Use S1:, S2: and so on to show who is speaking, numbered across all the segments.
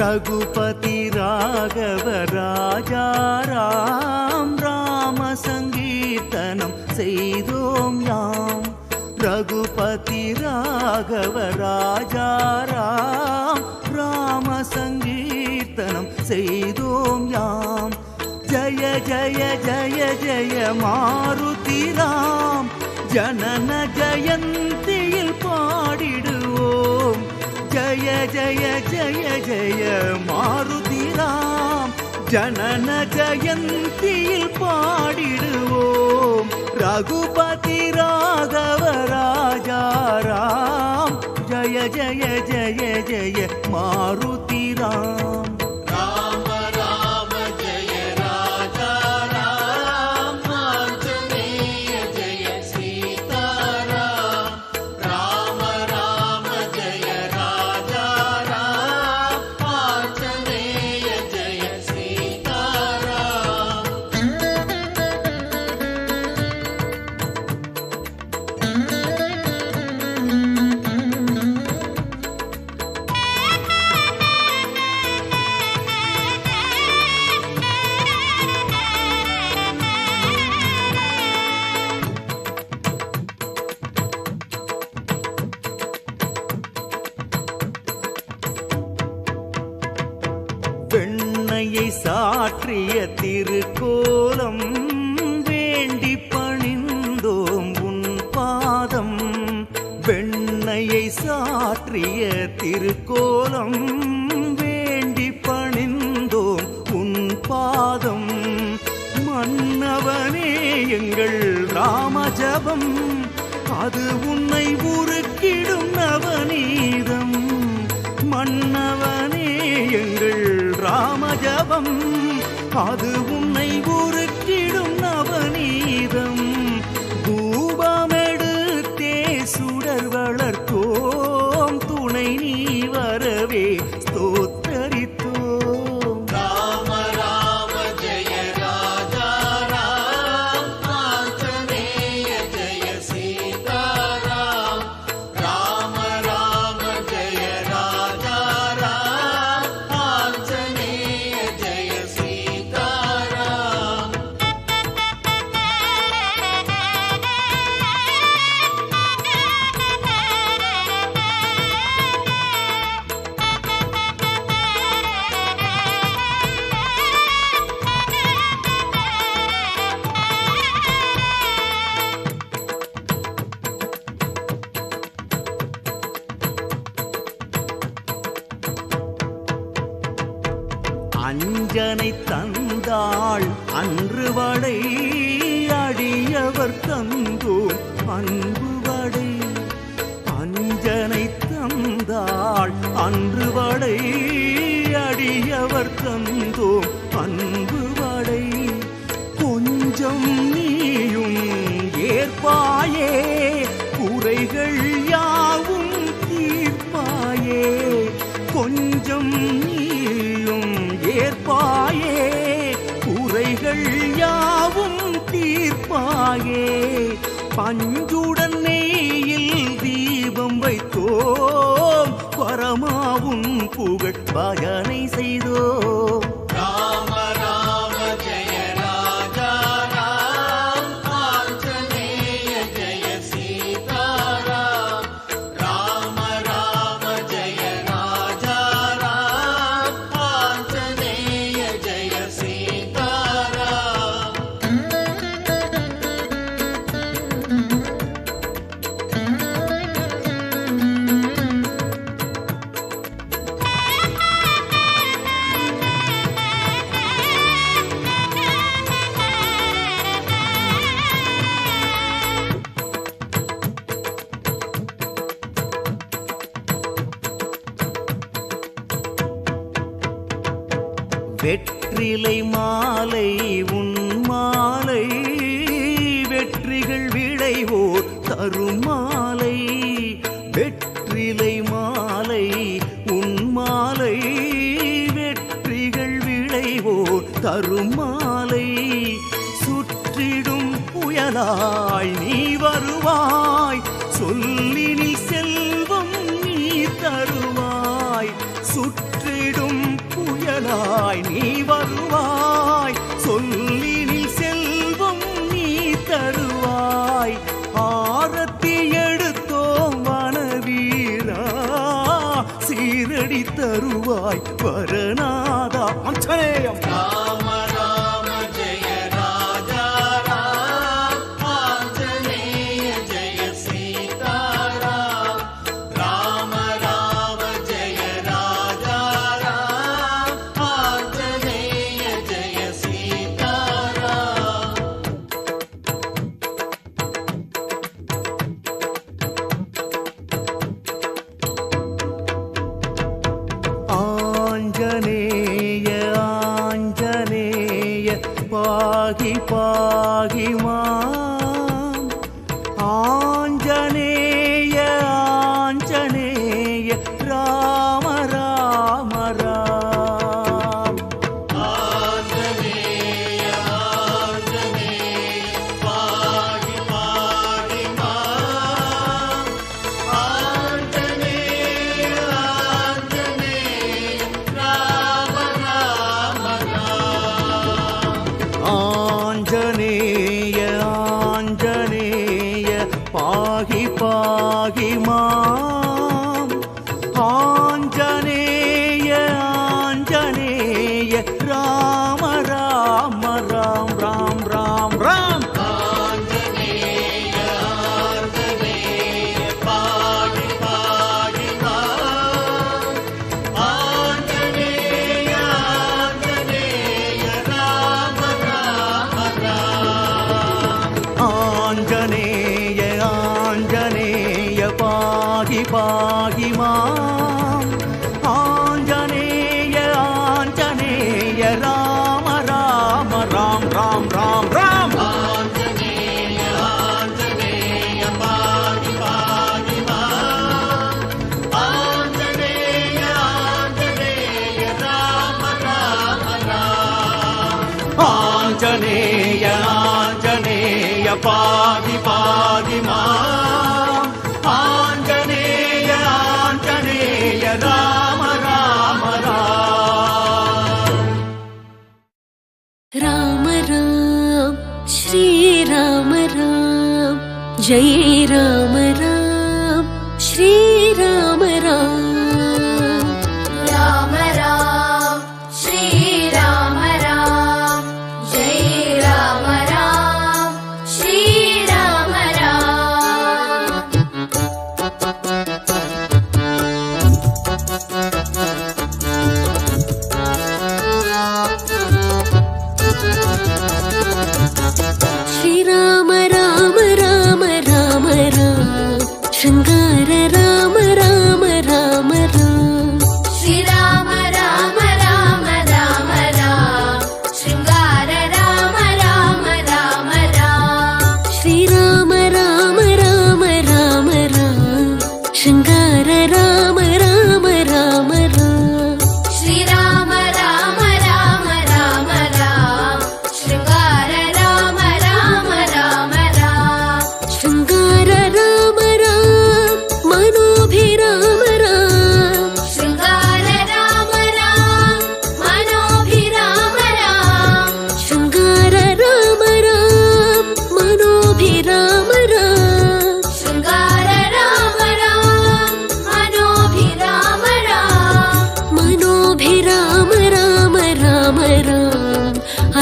S1: ரகுபதி ராகவ ராஜாராம் ராம சங்கீர்த்தனம் செய்தோம் யாம். ரகுபதி ராகவ ராஜாராம் ராம சங்கீர்த்தனம் செய்தோம் யாம். ஜய ஜய ஜய ஜய மாருதி ராம் ஜனன ஜயந்தியில் பாடிடுவோம். ஜய ஜய ஜய ஜய மாருதி ராம் ஜனன ஜயந்தியில் பாடிடுவோம். ரகுபதி ராகவ ராஜாராம் ஜய ஜய ஜய ஜய மாருதி ராம். வெண்ணையை சாற்றிய திருக்கோலம் வேண்டி பணிந்தோம் உன் பாதம். வெண்ணையை சாற்றிய திருக்கோலம் வேண்டி பணிந்தோம் உன் பாதம். மன்னவனே எங்கள் ராமஜபம் அது உன்னை உருக்கிடும் நவநீதம். மன்னவனே எங்கள் ராமஜபம் அது உன்னை உருக்கிடும் நவநீதம். தூபமெடுத்தே சுடர் வளர்த்தோம் துணை நீ வரவே ஸ்தோத்தரித்தோம்.
S2: ராம ராம ஜெய ராஜா ராம் ஆஞ்சநேய ஜெய சீதாராம். ராம ராம ஜெய ராஜா ராம் ஆஞ்சநேய ஜெய சீதாராம்.
S1: அஞ்சனை தந்தாள் அன்று வடை அடியவர் தந்தோம் அன்பு வடை. அஞ்சனை தந்தாள் அன்று வடை அடியவர் தந்தோம் அன்பு வடை. கொஞ்சம் நீயும் ஏற்பாயே குறைகள் யாவும் தீர்ப்பாயே. கொஞ்சம் நீயும் ஏற்பாயே குறைகள் யாவும் தீர்ப்பாயே. பஞ்சுடன் நெய்யில் தீபம் வைத்தோம் பரமாவும் புகழ் பஜனை செய்தோம்.
S2: ராம ராம ஜெய ராஜா ராம் ஆஞ்சநேய ஜெய சீதாராம். ராம ராம ஜெய ராஜா ராம் ஆஞ்சநேய ஜெய சீதாராம்.
S1: வெற்றிலை மாலை உன் மாலை வெற்றிகள் விளைவோர் தரும் மாலை. வெற்றிலை மாலை உன் மாலை வெற்றிகள் விளைவோர் தரும் மாலை. சுற்றிடும் புயலாய் நீ வருவாய் சொல்லினில் செல்வம் நீ தருவாய். சுற்றிடும் துணையாய் நீ வருவாய், சொல்லினில் செல்வம் நீ தருவாய். ஆரத்தி எடுத்தோம் வனவீரா, சீரடி தருவாய் வரநாதா. ஆஞ்சநேயம்
S2: ராம ராம ஜெய ராஜா ராம், ஆஞ்சநேய ஜெய சீதாராம். ராம ராம ஜெய ராஜா ராம், ஆஞ்சநேய ஜெய சீதாராம்.
S1: ஆஞ்சநேய ஆஞ்சநேய பாகி பாகி மாம். ஆஞ்சநேய ஆஞ்சநேய ராம ராம ராம்.
S2: ஆஞ்சநேய ஆஞ்சநேய பாகி பாகி மாம். ஆஞ்சநேய ஆஞ்சநேய ராம ராம ராம்.
S1: ஆஞ்சநேய ஆஞ்சநேய பாகி பாகி மாம். ஆஞ்சநேய ஆஞ்சநேய ராம ராம ராம் ராம் ராம் ராம்.
S2: ஆஞ்சநேய ஆஞ்சநேய பாகி பாகி மாம். ஆஞ்சநேய ஆஞ்சநேய ராம ராம ராம்.
S1: ஆஞ்சநேய ஆஞ்சநேய பாகி பாகி மாம். ஆஞ்சநேய ஆஞ்சநேய ராம ராம ராம் ராம் ராம் ராம்.
S2: ஆஞ்சநேய ஆஞ்சநேய பாகி பாகி மாம். ஆஞ்சநேய ஆஞ்சநேய ராம ராம ராம்.
S1: ஆஞ்சநேய ஆஞ்சநேய பாகி பாகி மாம். ஆஞ்சநேய ஆஞ்சநேய ராம ராம ராம்.
S3: राम राम श्री राम राम, जय राम राम श्री राम राम.
S4: राम राम श्री राम राम, जय राम राम श्री राम राम.
S3: श्री राम राम राम राम राम, शृंगार राम राम राम राम.
S4: श्री राम राम राम राम राम, शृंगार राम राम राम राम.
S3: श्री राम राम राम राम राम, शृंगार राम राम राम राम.
S4: श्री राम राम राम राम राम, शृंगार राम राम राम राम.
S3: शृंगार राम राम, मनोभिराम राम.
S4: शृंगार राम राम, मनोभिराम राम.
S3: शृंगार राम राम, मनोभिराम राम.
S4: शृंगार राम राम, मनोभिराम राम.
S3: मनोभिराम राम राम राम,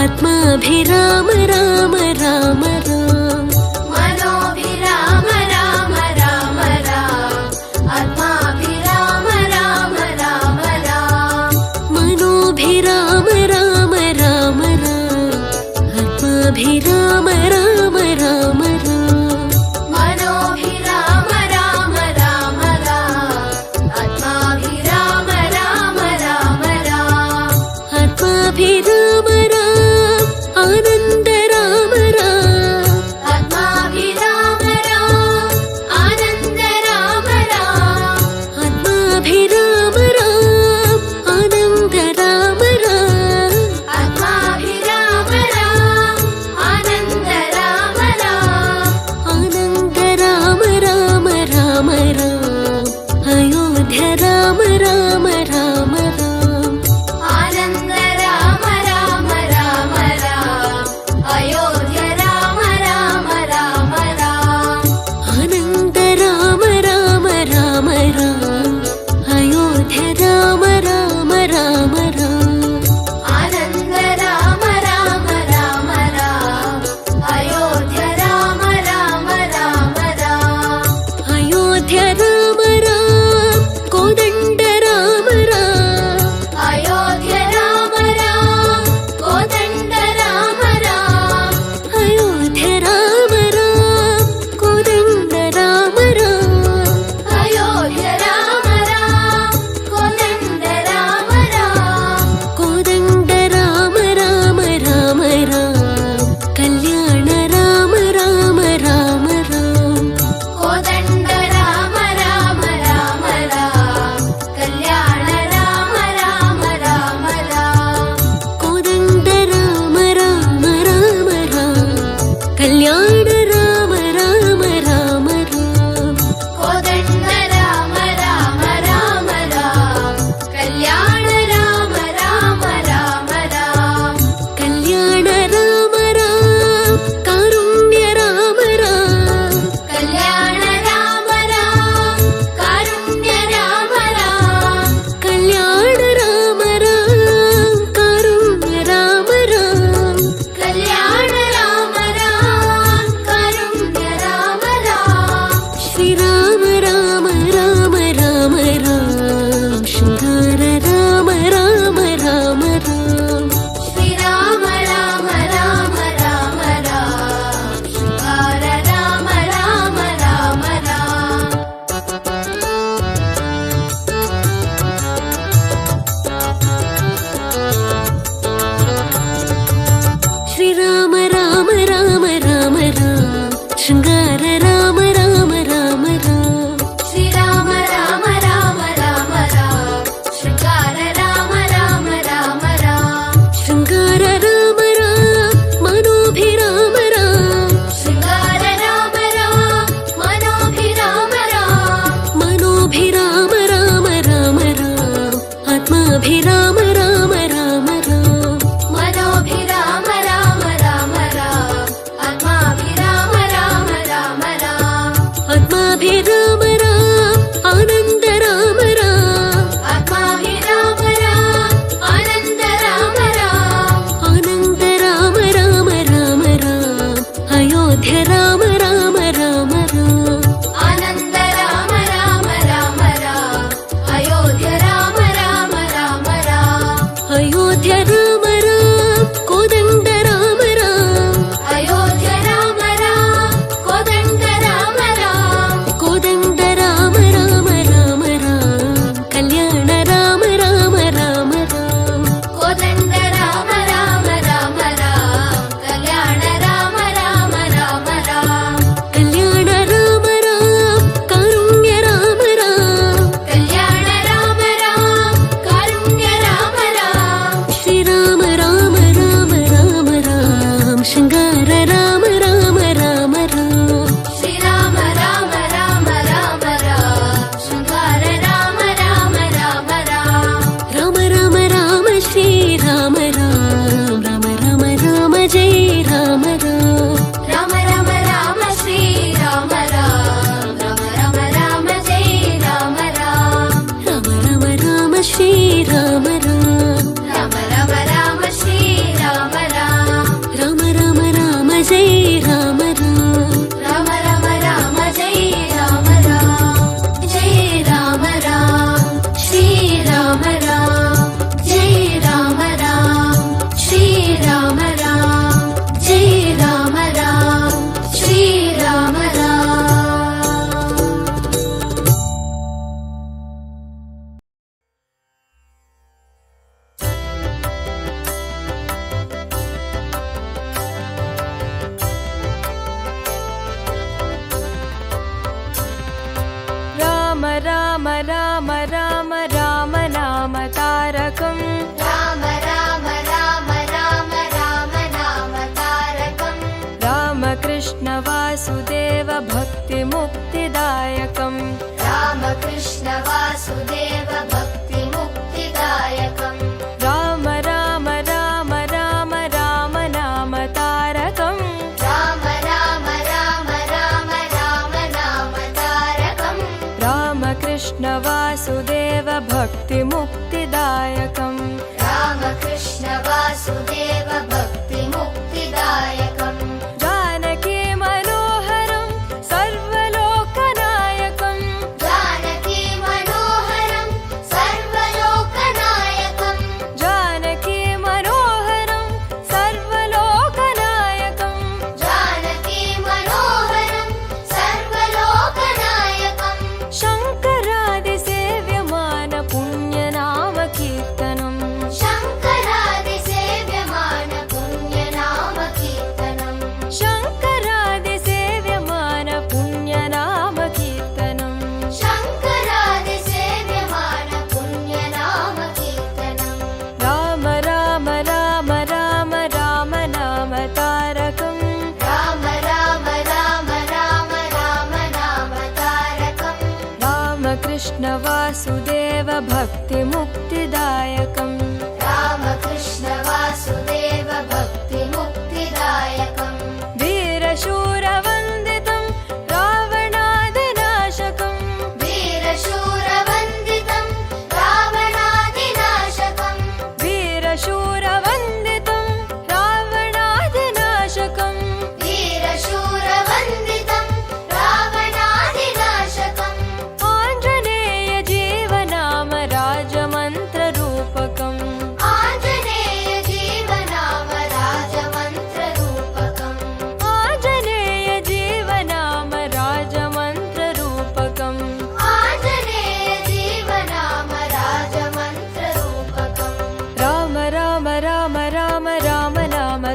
S3: आत्माभिराम राम राम राम.
S4: मनोभिराम राम राम राम, आत्माभिराम राम राम राम.
S3: मनोभिराम राम राम राम, आत्माभिराम राम राम राम.
S4: मनोभिराम राम राम राम, आत्माभिराम राम राम राम.
S3: आत्माभिराम राम, आनंद ಶ್ರೀರಾಮ ರಾಮ ರಾಮ ರಾಮ ರಾಮ ಶೃಂಗಾರ ರಾಮ ರಾಮ ರಾಮ ರಾಮ
S4: ಶ್ರೀರಾಮ ರಾಮ ರಾಮ ರಾಮ ರಾಮ ಶೃಂಗಾರ ರಾಮ ರಾಮ ರಾಮ ರಾಮ
S3: ಶೃಂಗಾರ ರಾಮ ರಾಮ ಮನೋಭಿರಾಮ ರಾಮ
S4: ಶೃಂಗಾರ ರಾಮ ರಾಮ ಮನೋಭಿರಾಮ ರಾಮ
S3: ಮನೋಭಿರಾಮ ರಾಮ ರಾಮ ರಾಮ ಆತ್ಮಾಭಿರಾಮ ರಾಮ ರಾಮ ರಾಮ
S4: ಮನೋಭಿರಾಮ ರಾಮ ರಾಮ ರಾಮ ಆತ್ಮಾಭಿರಾಮ ರಾಮ ರಾಮ ರಾಮ
S3: ಆತ್ಮಾಭಿರಾಮ ರಾಮ ಆನಂದ ರಾಮ ರಾಮ
S4: ಆತ್ಮಾಭಿರಾಮ ರಾಮ ಆನಂದ ರಾಮ ರಾಮ
S3: ಆನಂದ ರಾಮ ರಾಮ ರಾಮ ರಾಮ ಅಯೋಧ್ಯ ರಾಮ ರಾಮ ರಾಮ ರಾಮ
S4: ಆನಂದ ರಾಮ ರಾಮ ರಾಮ ರಾಮ ಅಯೋಧ್ಯ ರಾಮ ರಾಮ ರಾಮ ರಾಮ
S3: ಅಯೋಧ್ಯ ರಾಮ ರಾಮ ಕೋದಂಡ ರಾಮ ರಾಮ
S4: ಅಯೋಧ್ಯ ರಾಮ ರಾಮ ಕೋದಂಡ ರಾಮ ರಾಮ
S3: ಕೋದಂಡ ರಾಮ ರಾಮ ರಾಮ ರಾಮ ಕಲ್ಯಾಣ ರಾಮ ರಾಮ ರಾಮ ರಾಮ
S4: ಕೋದಂಡ ರಾಮ ರಾಮ ರಾಮ ರಾಮ ಕಲ್ಯಾಣ ರಾಮ ರಾಮ ರಾಮ ರಾಮ
S3: ಕಲ್ಯಾಣ ರಾಮ ರಾಮ ಕಾರುಣ್ಯ ರಾಮ ರಾಮ
S4: ಕಲ್ಯಾಣ ರಾಮ ರಾಮ ಕಾರುಣ್ಯ ರಾಮ ರಾಮ
S3: ಶ್ರೀರಾಮ ರಾಮ ರಾಮ ರಾಮ ರಾಮ ಶೃಂಗಾರ ರಾಮ ರಾಮ ರಾಮ ರಾಮ
S4: ಶ್ರೀರಾಮ ರಾಮ ರಾಮ ರಾಮ ರಾಮ ಶೃಂಗಾರ ರಾಮ ರಾಮ ರಾಮ ರಾಮ
S3: ರಾಮ ರಾಮ ರಾಮ ಶ್ರೀರಾಮ ರಾಮ ರಾಮ ರಾಮ ರಾಮ ಜಯ ರಾಮ ರಾಮ
S4: ರಾಮ ರಾಮ ರಾಮ ಶ್ರೀ ರಾಮ ರಾಮ ರಾಮ ರಾಮ ರಾಮ ಜಯ ರಾಮ ರಾಮ
S3: ರಾಮ ರಾಮ ರಾಮ ಶ್ರೀರಾಮ ರಾಮ
S4: ರಾಮ ರಾಮ ರಾಮ ಶ್ರೀ ರಾಮ ರಾಮ
S3: ರಾಮ ರಾಮ ರಾಮ ಜಯ ರಾಮ ರಾಮ
S4: ರಾಮ ರಾಮ ರಾಮ ಜಯ ರಾಮ ರಾಮ ಜಯ ರಾಮ ರಾಮ ಶ್ರೀ ರಾಮ ರಾಮ ಜಯ ರಾಮ ರಾಮ ಶ್ರೀ ರಾಮ ರಾಮ ಜಯ ರಾಮ ರಾಮ ಶ್ರೀ ರಾಮ ರಾಮ
S5: राम राम राम राम राम नाम तारकम्
S4: राम राम राम राम राम नाम तारकम्
S5: रामकृष्ण वासुदेव भक्तिमुक्तिदायकम्
S4: रामकृष्ण वासुदेव भक्तिमुक्तिदायकम्
S5: राम राम राम राम राम नाम तारकम्
S4: राम राम राम राम राम नाम तारकम्
S5: रामकृष्ण वासुदेव भक्तिमुक्तिदायकम्
S4: रामकृष्ण वासुदेव भक्तिमुक्तिदायकम्
S5: जानकी मनोहरं सर्वलोकनायकम्
S4: जानकी मनोहरं सर्वलोकनायकम्
S5: जानकी मनोहरं सर्वलोकनायकम्
S4: जानकी मनोहरं सर्वलोकनायकम्
S5: शङ्करादिसेव्यमान पुण्यनाम कीर्तनम्
S4: शङ्करादिसेव्यमान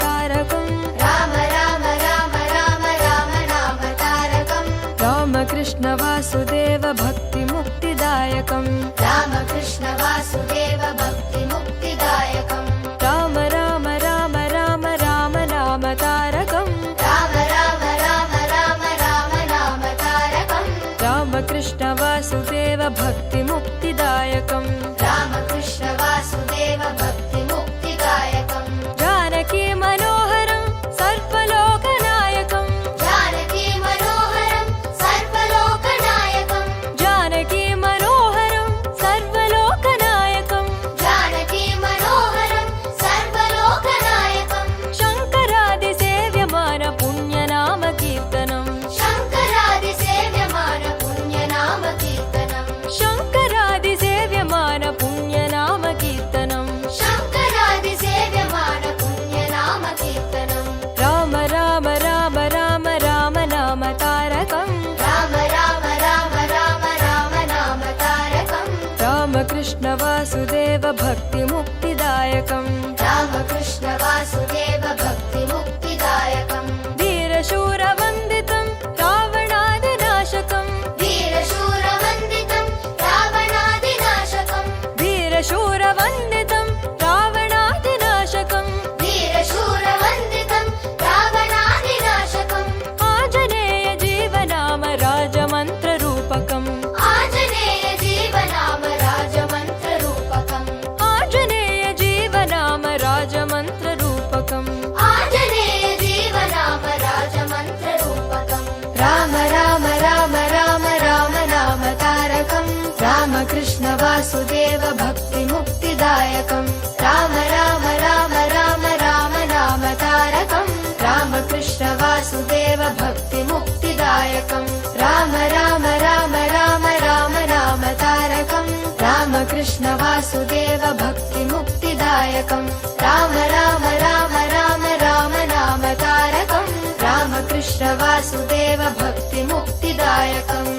S5: तारकम्
S4: राम राम राम राम राम नाम तारकम्
S5: रामकृष्ण वासुदेव भक्तिमुक्तिदायकम्
S4: रामकृष्ण वासुदेव भक्तिमुक्तिदायकम्
S5: राम राम राम राम राम नाम तारकम्
S4: राम राम राम राम राम नाम तारकम्
S5: रामकृष्ण वासुदेव भक्तिमुक्तिदायकम्
S4: रामकृष्ण वासुदेव भक्तिमुक्तिदायकम्
S5: जानकी मनोहरं सर्वलोकनायकम्
S4: जानकी मनोहरं सर्वलोकनायकम्
S5: जानकी मनोहरं सर्वलोकनायकम्
S4: जानकी मनोहरं सर्वलोकनायकम्
S5: शङ्करादिसेव्यमान पुण्यनाम कीर्तनम्
S4: शङ्करादिसेव्यमान पुण्यनाम कीर्तनम्
S5: शङ्करादिसेव्यमान पुण्यनाम कीर्तनम्
S4: शङ्करादिसेव्यमान पुण्यनाम कीर्तनम्
S5: राम राम राम राम राम नाम तारकम्
S4: राम राम राम राम राम नाम तारकम्
S5: रामकृष्ण वासुदेव भक्तिमुक्तिदायकम्
S4: रामकृष्ण वासुदेव भक्तिमुक्तिदायकम्
S5: वीरशूरवन्दितं रावणादिनाशकम्
S4: वीरशूरवन्दितं रावणादिनाशकम्
S5: वीरशूरवन्दितं रावणादिनाशकम्
S4: वीरशूरवन्दितं रावणादिनाशकम्
S5: आञ्जनेय जीवनाम राजमन्त्ररूपकम्
S4: आञ्जनेय जीवनाम राजमन्त्ररूपकम्
S5: आञ्जनेय जीवनाम राजमन्त्ररूपकम्
S4: आञ्जनेय जीवनाम राजमन्त्ररूपकम्
S5: राम राम राम राम राम नाम तारकम् रामकृष्ण वासुदेव भक्तिमुक्तिदायकम् राम राम राम राम राम नाम तारकम् रामकृष्ण वासुदेव भक्तिमुक्तिदायकम् राम राम राम राम राम नाम तारकम् रामकृष्ण वासुदेव भक्तिमुक्तिदायकम् राम राम राम राम राम नाम तारकम् रामकृष्ण वासुदेव भक्तिमुक्तिदायकम्